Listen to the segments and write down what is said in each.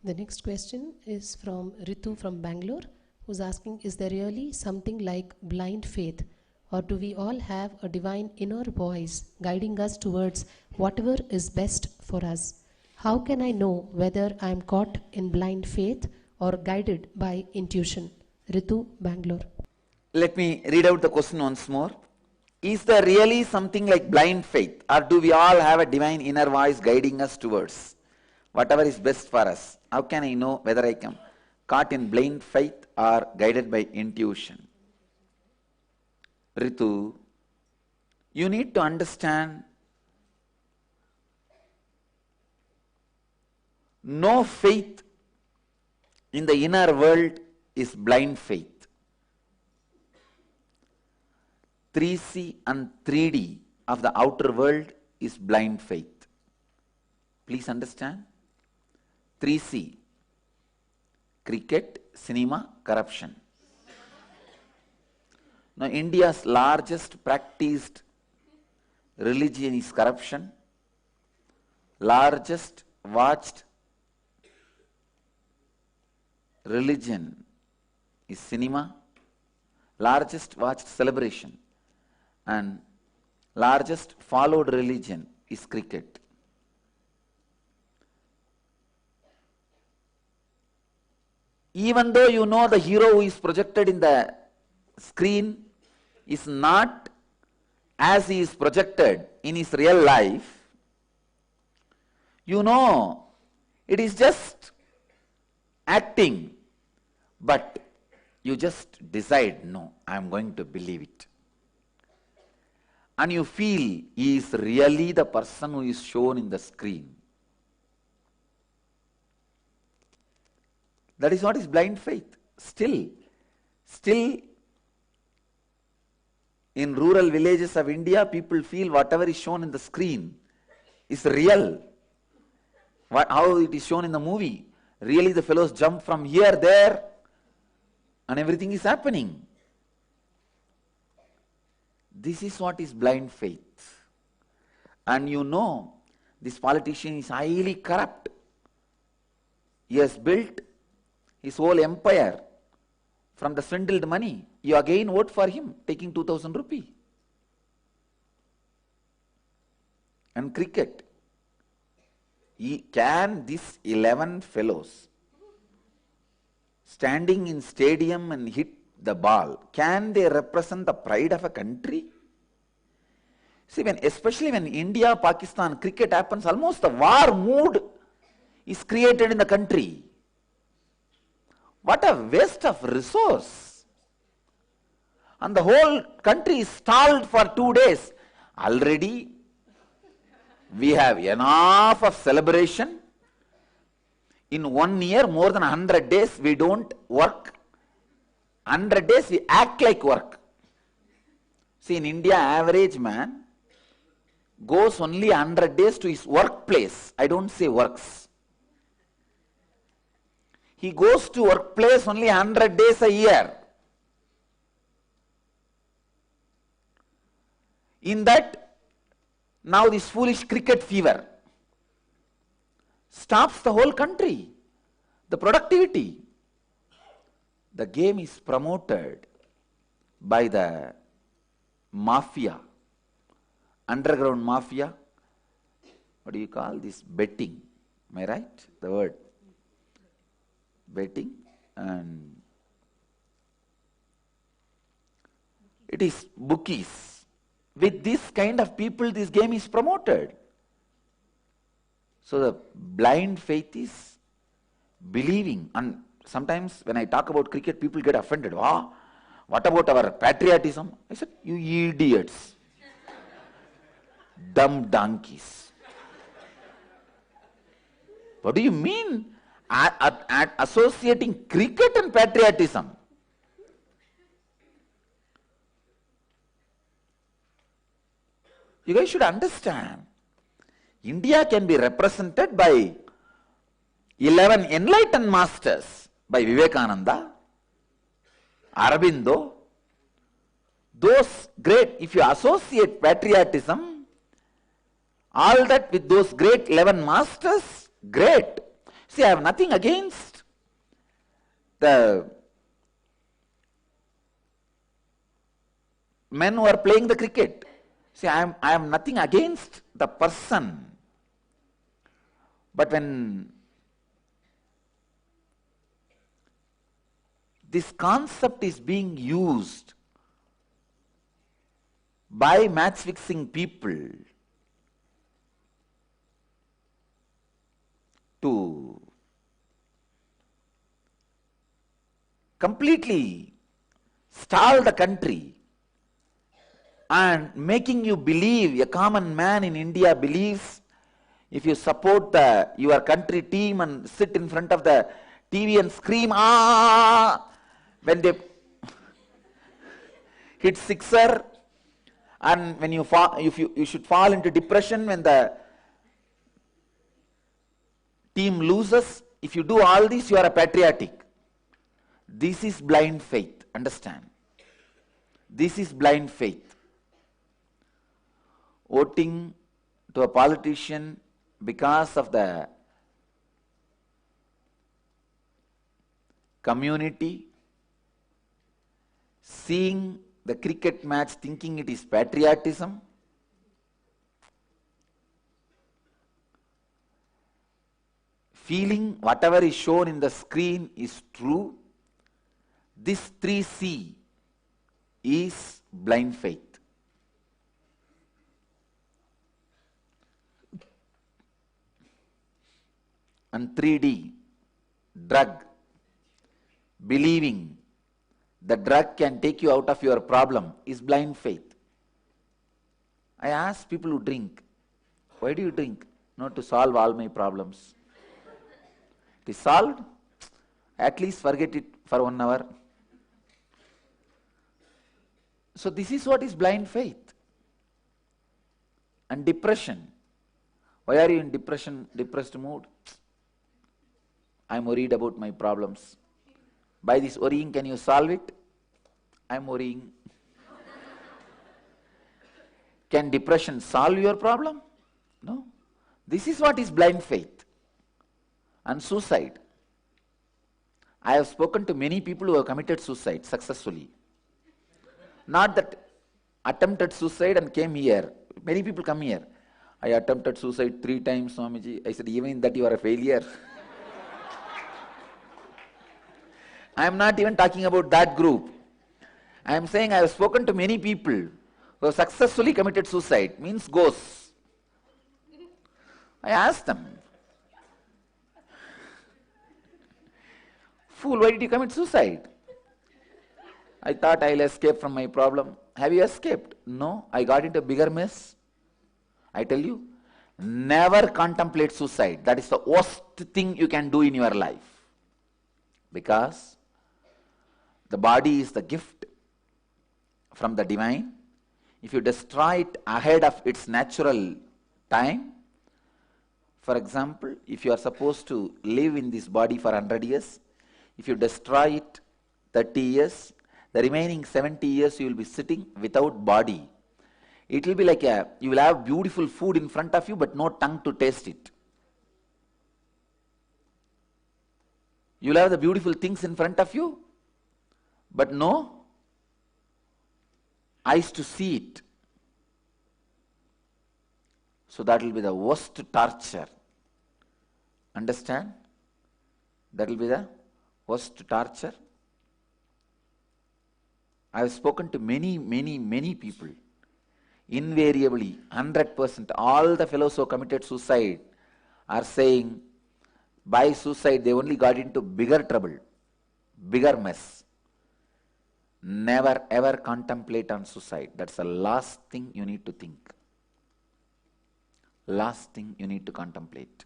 The next question is from Ritu from Bangalore, who's asking, is there really something like blind faith, or do we all have a divine inner voice guiding us towards whatever is best for us? How can I know whether I am caught in blind faith or guided by intuition? Ritu, Bangalore. Let me read out the question once more. Is there really something like blind faith, or do we all have a divine inner voice guiding us towards whatever is best for us? How can I know whether I am caught in blind faith or guided by intuition? Ritu, you need to understand, no faith in the inner world is blind faith. 3C and 3D of the outer world is blind faith. Please understand. 3C, cricket, cinema, corruption. Now, India's largest practiced religion is corruption. Largest watched religion is cinema. Largest watched celebration and largest followed religion is cricket. Even though you know the hero who is projected in the screen is not as he is projected in his real life, you know it is just acting, but you just decide, no, I am going to believe it. And you feel he is really the person who is shown in the screen. That is what is blind faith. Still in rural villages of India, people feel whatever is shown in the screen is real. How it is shown in the movie. Really the fellows jump from here, there, and everything is happening. This is what is blind faith. And you know, this politician is highly corrupt. He has built his whole empire from the swindled money. You again vote for him, taking 2,000 rupees. And cricket. Can these 11 fellows standing in stadium and hit the ball, can they represent the pride of a country? See, especially when India, Pakistan cricket happens, almost the war mood is created in the country. What a waste of resource. And the whole country is stalled for 2 days. Already we have enough of celebration. In 1 year, more than 100 days, we don't work. 100 days, we act like work. See, in India, average man goes only 100 days to his workplace. I don't say works. He goes to workplace only 100 days a year. In that, now this foolish cricket fever stops the whole country. The productivity. The game is promoted by the mafia, underground mafia. What do you call this? Betting. Am I right? The word. Betting. And it is bookies. With this kind of people, this game is promoted. So the blind faith is believing. And sometimes when I talk about cricket, people get offended. Ah, what about our patriotism? I said, you idiots. Dumb donkeys. What do you mean? At associating cricket and patriotism. You guys should understand. India can be represented by 11 enlightened masters, by Vivekananda, Aurobindo. Those great, if you associate patriotism, all that with those great 11 masters, great. See, I have nothing against the men who are playing the cricket. See, I am nothing against the person. But when this concept is being used by match fixing people to completely stall the country and making you believe, a common man in India believes, if you support your country team and sit in front of the TV and scream, ah, when they hit sixer, and when you fall, if you should fall into depression when the team loses. If you do all this, you are a patriotic. This is blind faith, understand? This is blind faith. Voting to a politician because of the community, seeing the cricket match thinking it is patriotism, feeling whatever is shown in the screen is true. This 3C is blind faith. And 3D, drug, believing the drug can take you out of your problem is blind faith. I ask people who drink, why do you drink? Not to solve all my problems. It is solved, at least forget it for 1 hour. So this is what is blind faith. And depression. Why are you in depressed mood? I am worried about my problems. By this worrying, can you solve it? I am worrying. Can depression solve your problem? No. This is what is blind faith. And suicide. I have spoken to many people who have committed suicide successfully. Not that attempted suicide and came here. Many people come here. I attempted suicide 3 times, Swamiji. I said, even in that you are a failure. I am not even talking about that group. I am saying I have spoken to many people who have successfully committed suicide, means ghosts. I asked them, fool, why did you commit suicide? I thought I'll escape from my problem. Have you escaped? No, I got into a bigger mess. I tell you, never contemplate suicide. That is the worst thing you can do in your life. Because the body is the gift from the divine. If you destroy it ahead of its natural time, for example, if you are supposed to live in this body for 100 years, if you destroy it 30 years, the remaining 70 years you will be sitting without body. It will be like you will have beautiful food in front of you but no tongue to taste it. You will have the beautiful things in front of you but no eyes to see it. So that will be the worst torture. Understand? That will be the worst torture. I have spoken to many people. Invariably, 100%, all the fellows who committed suicide are saying by suicide they only got into bigger trouble, bigger mess. Never ever contemplate on suicide. That's the last thing you need to think. Last thing you need to contemplate.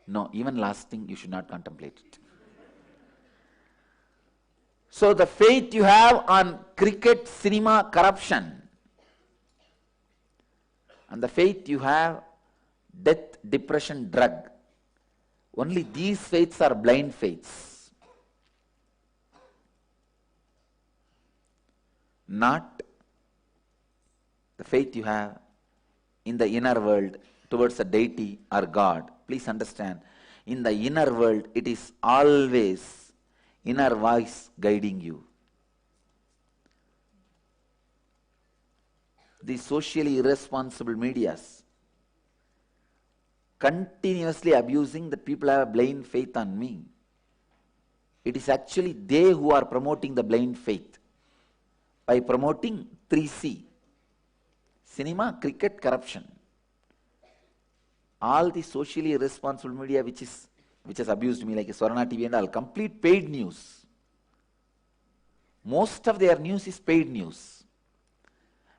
No, even last thing you should not contemplate it. So the faith you have on cricket, cinema, corruption, and the faith you have death, depression, drug, only these faiths are blind faiths. Not the faith you have in the inner world towards a deity or God. Please understand, in the inner world, it is always inner voice guiding you. The socially irresponsible medias continuously abusing that people have a blind faith on me. It is actually they who are promoting the blind faith by promoting 3C: cinema, cricket, corruption. All the socially irresponsible media which has abused me, like Swarna TV and all, complete paid news. Most of their news is paid news.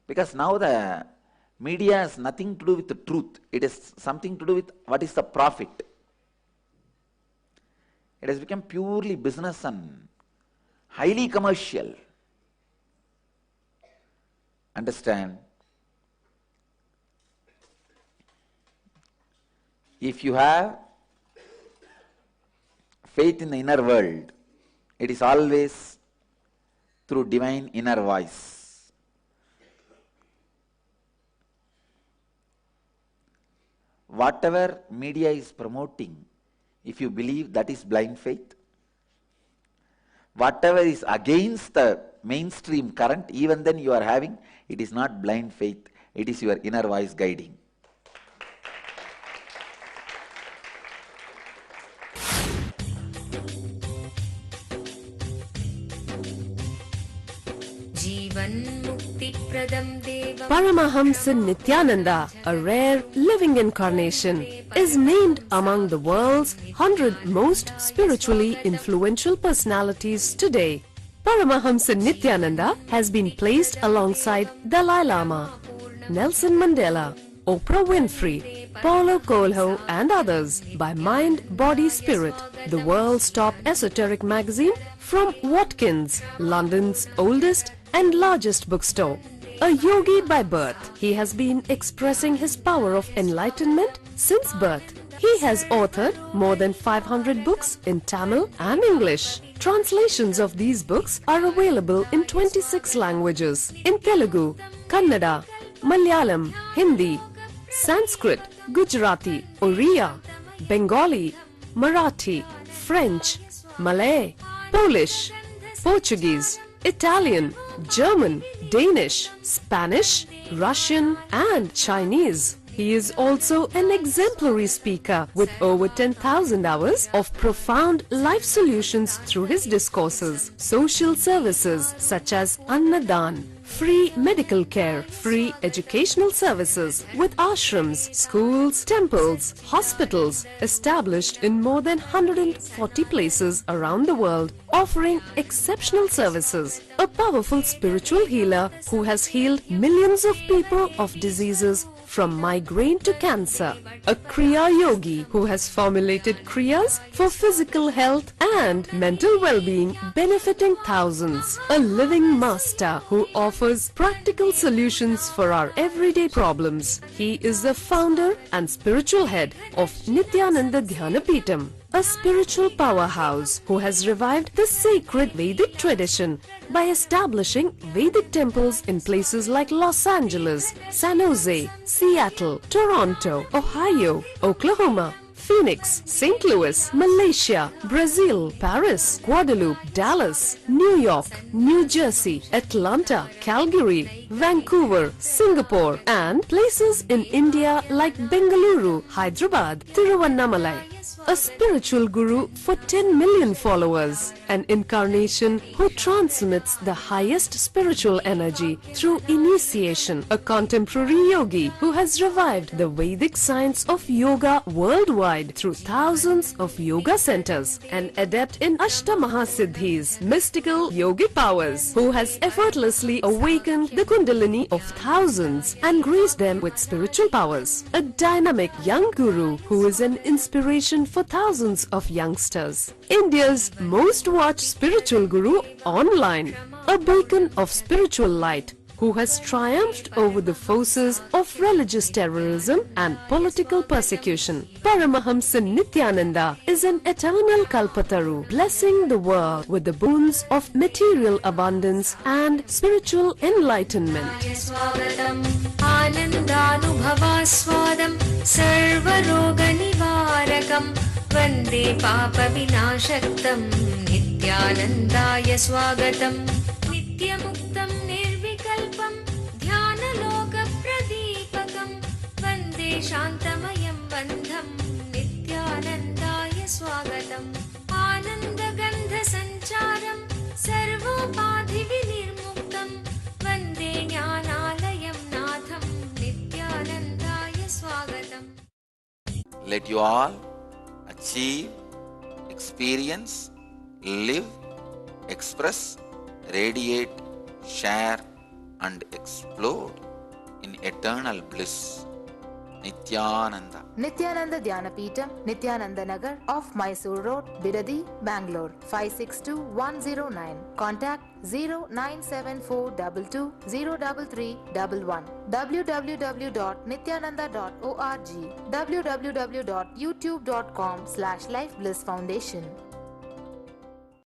Because now the media has nothing to do with the truth. It has something to do with what is the profit. It has become purely business and highly commercial. Understand? If you have faith in the inner world, it is always through divine inner voice. Whatever media is promoting, if you believe that is blind faith, whatever is against the mainstream current, even then you are having, it is not blind faith, it is your inner voice guiding. Paramahamsa Nityananda, a rare living incarnation, is named among the world's 100 most spiritually influential personalities today. Paramahamsa Nityananda has been placed alongside Dalai Lama, Nelson Mandela, Oprah Winfrey, Paulo Coelho and others by Mind, Body, Spirit, the world's top esoteric magazine from Watkins, London's oldest and largest bookstore. A yogi by birth, he has been expressing his power of enlightenment since birth. He has authored more than 500 books in Tamil and English. Translations of these books are available in 26 languages in Telugu, Kannada, Malayalam, Hindi, Sanskrit, Gujarati, Oriya, Bengali, Marathi, French, Malay, Polish, Portuguese, Italian, German, Danish, Spanish, Russian and Chinese. He is also an exemplary speaker with over 10,000 hours of profound life solutions through his discourses. Social services such as Annadan, free medical care, free educational services with ashrams, schools, temples, hospitals established in more than 140 places around the world, offering exceptional services. A powerful spiritual healer who has healed millions of people of diseases from migraine to cancer. A Kriya Yogi who has formulated Kriyas for physical health and mental well-being, benefiting thousands. A living master who offers practical solutions for our everyday problems. He is the founder and spiritual head of Nityananda Dhyanapeetham, a spiritual powerhouse who has revived the sacred Vedic tradition by establishing Vedic temples in places like Los Angeles, San Jose, Seattle, Toronto, Ohio, Oklahoma, Phoenix, St. Louis, Malaysia, Brazil, Paris, Guadeloupe, Dallas, New York, New Jersey, Atlanta, Calgary, Vancouver, Singapore, and places in India like Bengaluru, Hyderabad, Tiruvannamalai. A spiritual guru for 10 million followers, an incarnation who transmits the highest spiritual energy through initiation, a contemporary yogi who has revived the Vedic science of yoga worldwide through thousands of yoga centers, an adept in Ashtamahasiddhis, mystical yogic powers, who has effortlessly awakened the Kundalini of thousands and graced them with spiritual powers, a dynamic young guru who is an inspiration for thousands of youngsters. India's most watched spiritual guru online, a beacon of spiritual light who has triumphed over the forces of religious terrorism and political persecution. Paramahamsa Nityananda is an eternal Kalpataru, blessing the world with the boons of material abundance and spiritual enlightenment. आनन्दानुभवास्वादं सर्वरोगनिवारकं वन्दे पापविनाशक्तं नित्यानन्दाय स्वागतम् नित्यमुक्तं निर्विकल्पं ध्यानलोकप्रदीपकं वन्दे शान्तमयं बन्धं नित्यानन्दाय स्वागतम् आनन्दगन्धसञ्चारं सर्वोपाधिविनिर्मुक्तं वन्दे ज्ञानालयं नाथं नित्यानन्दाय स्वागतम्. Let you all achieve, experience, live, express, radiate, share and explode in eternal bliss. Nityananda. Nityananda Dhyanapitham, Nityananda Nagar off Mysore Road, Bidadi, Bangalore 562109. Contact 09742203311. www.nityananda.org. www.youtube.com/Life Bliss Foundation.